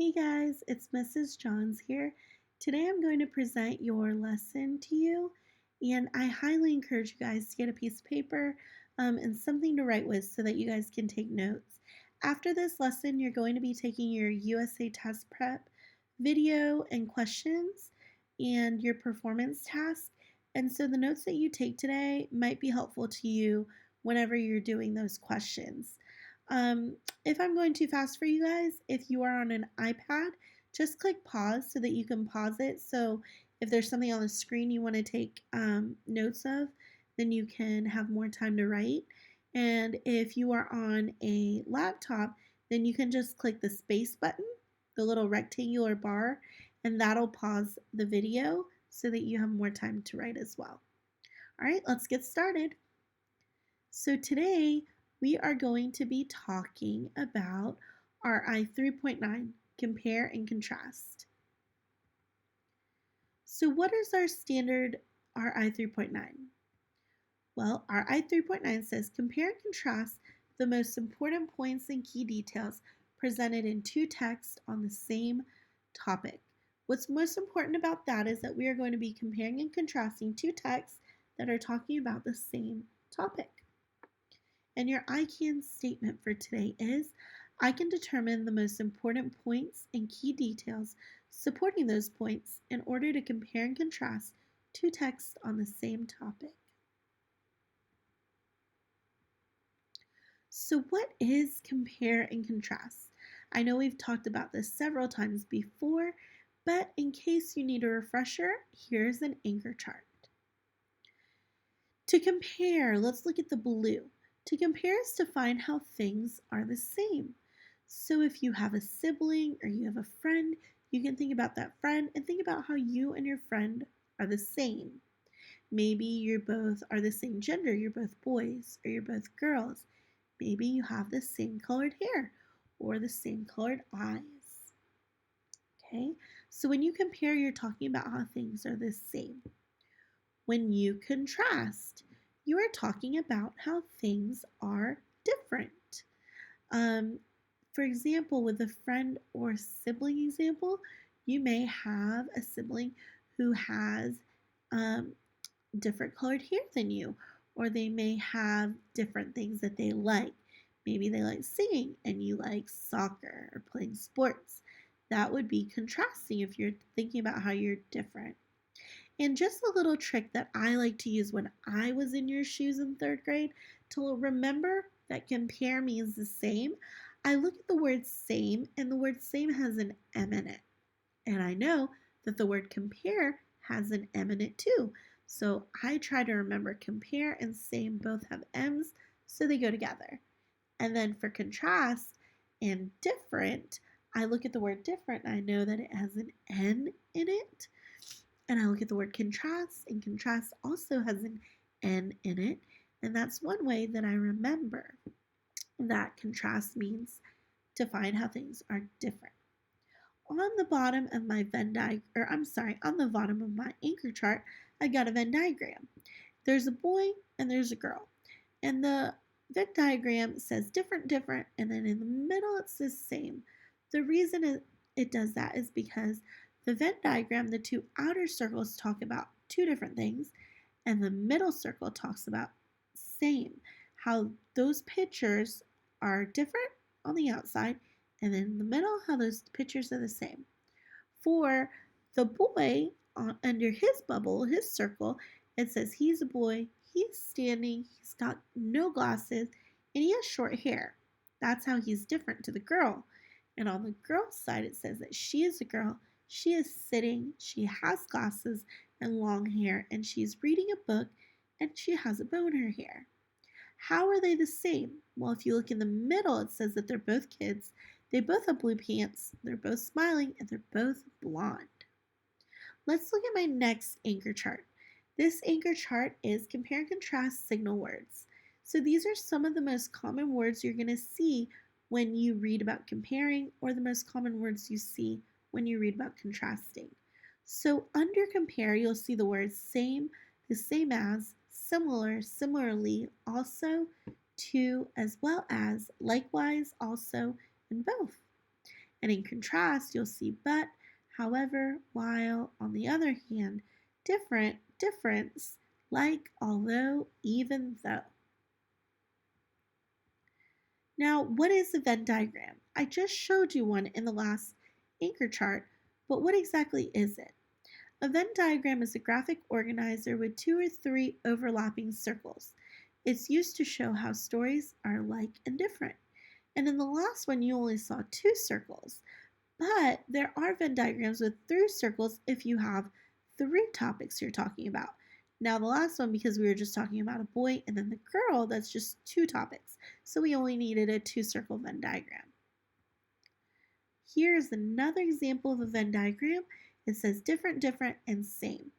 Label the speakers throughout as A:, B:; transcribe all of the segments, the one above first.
A: Hey guys, it's Mrs. Johns here. Today I'm going to present your lesson to you, and I highly encourage you guys to get a piece of paper and something to write with so that you guys can take notes. After this lesson, you're going to be taking your USA Test Prep video and questions and your performance task. And so the notes that you take today might be helpful to you whenever you're doing those questions. If I'm going too fast for you guys, if you are on an iPad, just click pause so that you can pause it. So if there's something on the screen you want to take notes of, then you can have more time to write. And if you are on a laptop, then you can just click the space button, the little rectangular bar, and that'll pause the video so that you have more time to write as well. All right, let's get started. So today we are going to be talking about RI 3.9, compare and contrast. So what is our standard RI 3.9? Well, RI 3.9 says compare and contrast the most important points and key details presented in two texts on the same topic. What's most important about that is that we are going to be comparing and contrasting two texts that are talking about the same topic. And your I can statement for today is, I can determine the most important points and key details supporting those points in order to compare and contrast two texts on the same topic. So what is compare and contrast? I know we've talked about this several times before, but in case you need a refresher, here's an anchor chart. To compare, let's look at the blue. To compare is to find how things are the same. So if you have a sibling or you have a friend, you can think about that friend and think about how you and your friend are the same. Maybe you both are the same gender, you're both boys or you're both girls. Maybe you have the same colored hair or the same colored eyes. Okay, so when you compare, you're talking about how things are the same. When you contrast, you are talking about how things are different. For example, with a friend or sibling example, you may have a sibling who has different colored hair than you, or they may have different things that they like. Maybe they like singing and you like soccer or playing sports. That would be contrasting if you're thinking about how you're different. And just a little trick that I like to use when I was in your shoes in third grade to remember that compare means the same. I look at the word same, and the word same has an M in it. And I know that the word compare has an M in it too. So I try to remember compare and same both have M's, so they go together. And then for contrast and different, I look at the word different and I know that it has an N in it. And I look at the word contrast, and contrast also has an N in it. And that's one way that I remember that contrast means to find how things are different. On the bottom of my on the bottom of my anchor chart, I got a Venn diagram. There's a boy and there's a girl. And the Venn diagram says different, different, and then in the middle it says same. The reason it does that is because the Venn diagram, the two outer circles talk about two different things, and the middle circle talks about same. How those pictures are different on the outside, and then in the middle, how those pictures are the same. For the boy under his bubble, his circle, it says he's a boy, he's standing, he's got no glasses, and he has short hair. That's how he's different to the girl. And on the girl's side, it says that she is a girl. She is sitting, she has glasses and long hair, and she's reading a book, and she has a bow in her hair. How are they the same? Well, if you look in the middle, it says that they're both kids. They both have blue pants, they're both smiling, and they're both blonde. Let's look at my next anchor chart. This anchor chart is compare and contrast signal words. So these are some of the most common words you're going to see when you read about comparing, or the most common words you see when you read about contrasting. So under compare, you'll see the words same, the same as, similar, similarly, also, to, as well as, likewise, also, and both. And in contrast, you'll see but, however, while, on the other hand, different, difference, like, although, even though. Now, what is a Venn diagram? I just showed you one in the last anchor chart, but what exactly is it? A Venn diagram is a graphic organizer with 2 or 3 overlapping circles. It's used to show how stories are alike and different. And in the last one, you only saw 2 circles. But there are Venn diagrams with 3 circles if you have 3 topics you're talking about. Now, the last one, because we were just talking about a boy and then the girl, that's just 2 topics. So we only needed a 2-circle Venn diagram. Here's another example of a Venn diagram. It says different, different, and same.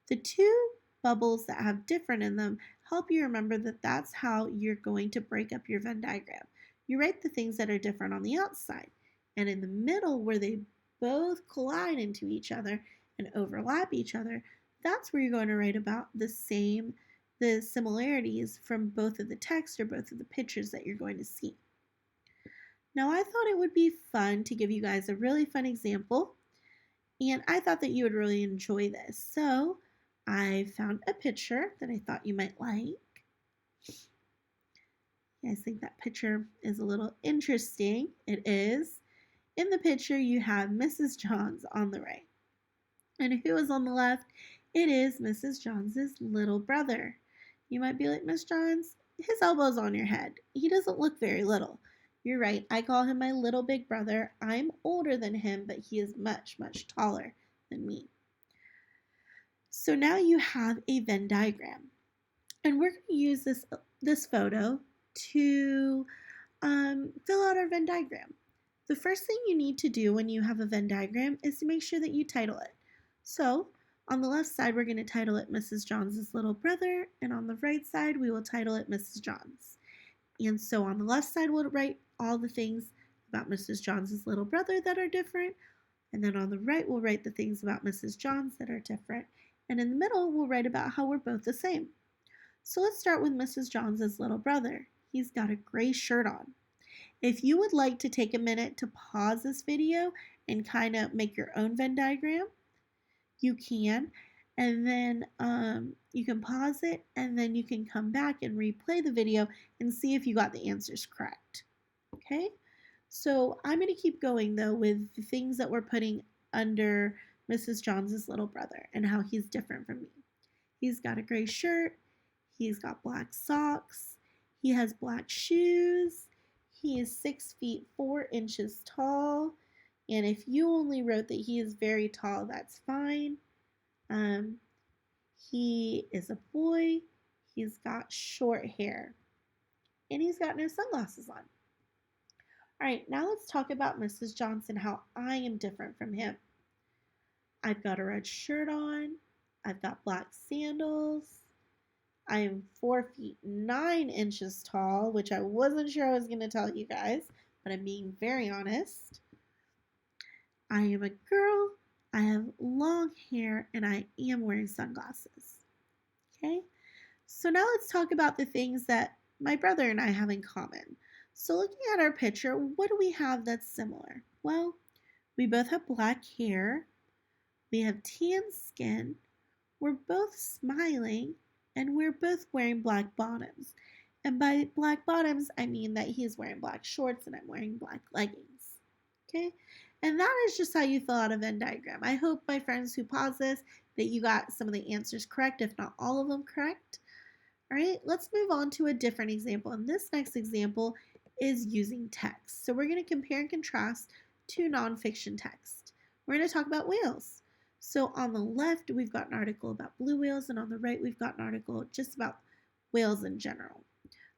A: The 2 bubbles that have different in them help you remember that that's how you're going to break up your Venn diagram. You write the things that are different on the outside, and in the middle where they both collide into each other and overlap each other, that's where you're going to write about the similarities from both of the text or both of the pictures that you're going to see. Now, I thought it would be fun to give you guys a really fun example, and I thought that you would really enjoy this. So I found a picture that I thought you might like. You guys think that picture is a little interesting? It is. In the picture, you have Mrs. Johns on the right. And who is on the left? It is Mrs. Johns' little brother. You might be like, Miss Johns, his elbow's on your head. He doesn't look very little. You're right, I call him my little big brother. I'm older than him, but he is much, much taller than me. So now you have a Venn diagram. And we're going to use this photo to fill out our Venn diagram. The first thing you need to do when you have a Venn diagram is to make sure that you title it. So on the left side, we're going to title it Mrs. Johns' little brother, and on the right side, we will title it Mrs. Johns. And so on the left side, we'll write all the things about Mrs. Johns' little brother that are different, and then on the right, we'll write the things about Mrs. Johns that are different, and in the middle, we'll write about how we're both the same. So let's start with Mrs. Johns' little brother. He's got a gray shirt on. If you would like to take a minute to pause this video and kind of make your own Venn diagram, you can. And then you can pause it, and then you can come back and replay the video and see if you got the answers correct. Okay? So I'm going to keep going, though, with the things that we're putting under Mrs. Johns' little brother and how he's different from me. He's got a gray shirt. He's got black socks. He has black shoes. He is 6 feet 4 inches tall. And if you only wrote that he is very tall, that's fine. He is a boy. He's got short hair. And he's got no sunglasses on. All right, now let's talk about Mrs. Johnson, how I am different from him. I've got a red shirt on. I've got black sandals. I am 4 feet 9 inches tall, which I wasn't sure I was going to tell you guys, but I'm being very honest. I am a girl. I have long hair, and I am wearing sunglasses. Okay? So now let's talk about the things that my brother and I have in common. So looking at our picture, what do we have that's similar? Well, we both have black hair. We have tan skin. We're both smiling, and we're both wearing black bottoms. And by black bottoms, I mean that he's wearing black shorts and I'm wearing black leggings. Okay? And that is just how you fill out a Venn diagram. I hope, my friends who pause this, that you got some of the answers correct, if not all of them correct. All right, let's move on to a different example. And this next example is using text. So we're going to compare and contrast two nonfiction texts. We're going to talk about whales. So on the left, we've got an article about blue whales, and on the right, we've got an article just about whales in general.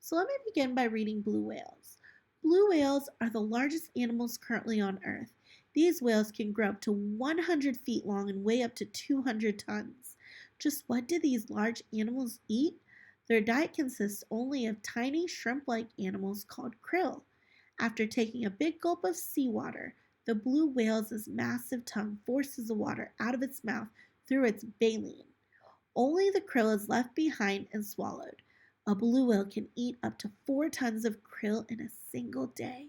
A: So let me begin by reading blue whales. Blue whales are the largest animals currently on Earth. These whales can grow up to 100 feet long and weigh up to 200 tons. Just what do these large animals eat? Their diet consists only of tiny shrimp-like animals called krill. After taking a big gulp of seawater, the blue whale's massive tongue forces the water out of its mouth through its baleen. Only the krill is left behind and swallowed. A blue whale can eat up to 4 tons of krill in a single day.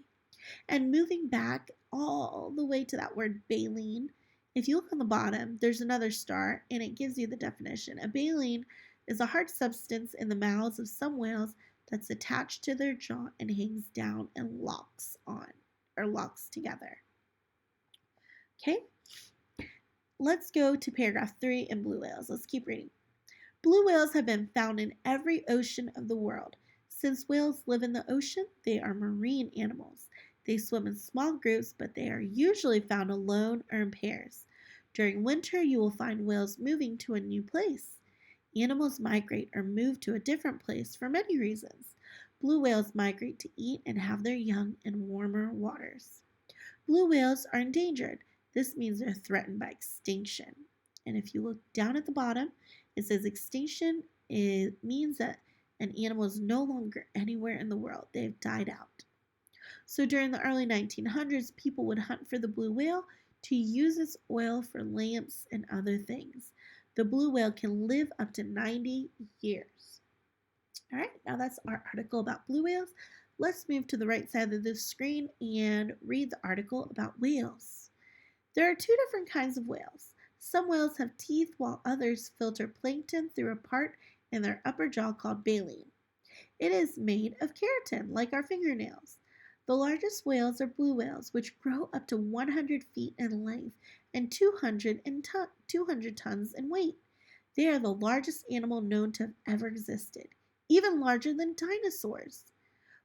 A: And moving back all the way to that word baleen, if you look on the bottom, there's another star and it gives you the definition. A baleen is a hard substance in the mouths of some whales that's attached to their jaw and hangs down and locks on or locks together. Okay, let's go to paragraph 3 in blue whales. Let's keep reading. Blue whales have been found in every ocean of the world. Since whales live in the ocean, they are marine animals. They swim in small groups, but they are usually found alone or in pairs. During winter, you will find whales moving to a new place. Animals migrate or move to a different place for many reasons. Blue whales migrate to eat and have their young in warmer waters. Blue whales are endangered. This means they're threatened by extinction. And if you look down at the bottom, it says extinction means that an animal is no longer anywhere in the world. They've died out. So during the early 1900s, people would hunt for the blue whale to use its oil for lamps and other things. The blue whale can live up to 90 years. All right, now that's our article about blue whales. Let's move to the right side of the screen and read the article about whales. There are two different kinds of whales. Some whales have teeth while others filter plankton through a part in their upper jaw called baleen. It is made of keratin, like our fingernails. The largest whales are blue whales, which grow up to 100 feet in length and 200 tons in weight. They are the largest animal known to have ever existed, even larger than dinosaurs.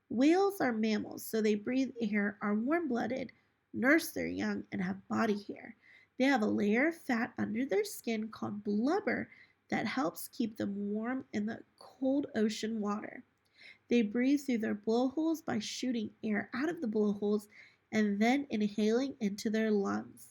A: Whales are mammals, so they breathe air, are warm-blooded, nurse their young, and have body hair. They have a layer of fat under their skin called blubber that helps keep them warm in the cold ocean water. They breathe through their blowholes by shooting air out of the blowholes and then inhaling into their lungs.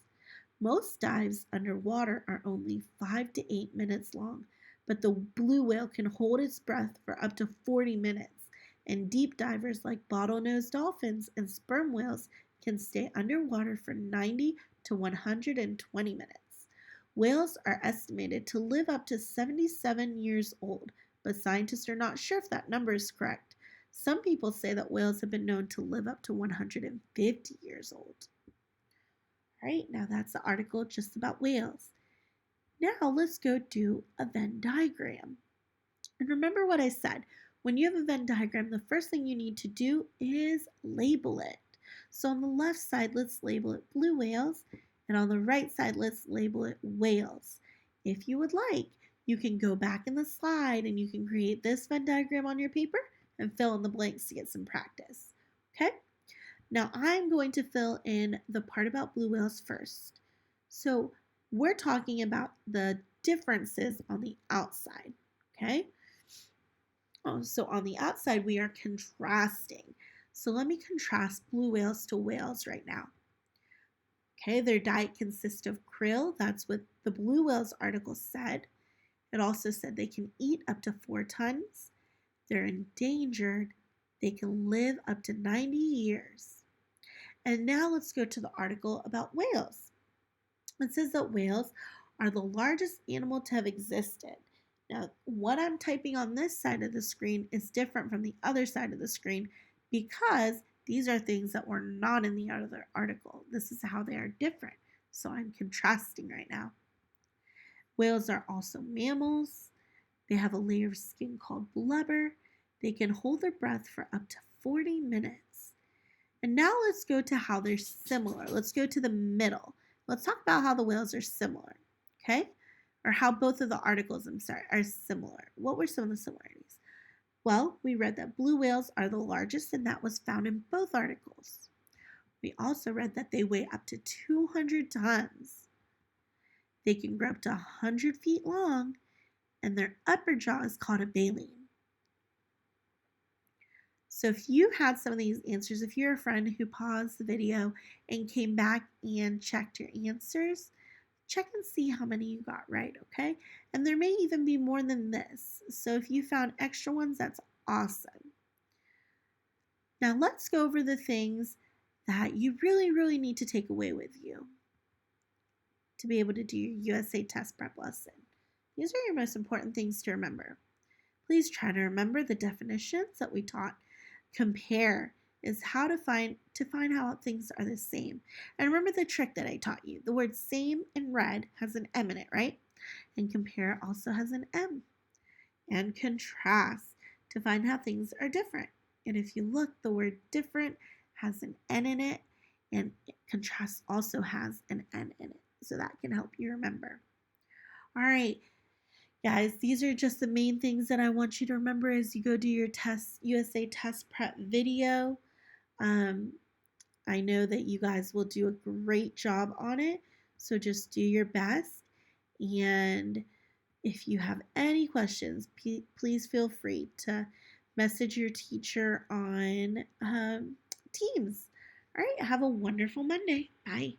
A: Most dives underwater are only 5 to 8 minutes long, but the blue whale can hold its breath for up to 40 minutes, and deep divers like bottlenose dolphins and sperm whales can stay underwater for 90 to 120 minutes. Whales are estimated to live up to 77 years old, but scientists are not sure if that number is correct. Some people say that whales have been known to live up to 150 years old. All right, now that's the article just about whales. Now let's go do a Venn diagram. And remember what I said. When you have a Venn diagram, the first thing you need to do is label it. So on the left side, let's label it blue whales. And on the right side, let's label it whales. If you would like, you can go back in the slide and you can create this Venn diagram on your paper and fill in the blanks to get some practice. Okay? Now I'm going to fill in the part about blue whales first. So we're talking about the differences on the outside. Okay? So on the outside, we are contrasting. So let me contrast blue whales to whales right now. Okay, their diet consists of krill. That's what the blue whales article said. It also said they can eat up to 4 tons. They're endangered. They can live up to 90 years. And now let's go to the article about whales. It says that whales are the largest animal to have existed. Now, what I'm typing on this side of the screen is different from the other side of the screen because these are things that were not in the other article. This is how they are different. So I'm contrasting right now. Whales are also mammals. They have a layer of skin called blubber. They can hold their breath for up to 40 minutes. And now let's go to how they're similar. Let's go to the middle. Let's talk about how the whales are similar, okay? Or how both of the articles, are similar. What were some of the similarities? Well, we read that blue whales are the largest, and that was found in both articles. We also read that they weigh up to 200 tons. They can grow up to 100 feet long, and their upper jaw is called a baleen. So if you had some of these answers, if you're a friend who paused the video and came back and checked your answers, check and see how many you got right, okay? And there may even be more than this. So if you found extra ones, that's awesome. Now let's go over the things that you really, really need to take away with you to be able to do your USA test prep lesson. These are your most important things to remember. Please try to remember the definitions that we taught. Compare is how to find how things are the same. And remember the trick that I taught you. The word same in red has an M in it, right? And compare also has an M. And contrast to find how things are different. And if you look, the word different has an N in it, and contrast also has an N in it. So that can help you remember. All right, guys, these are just the main things that I want you to remember as you go do your USA test prep video. Um, I know that you guys will do a great job on it, so just do your best. And if you have any questions, please feel free to message your teacher on Teams. All right, have a wonderful Monday. Bye.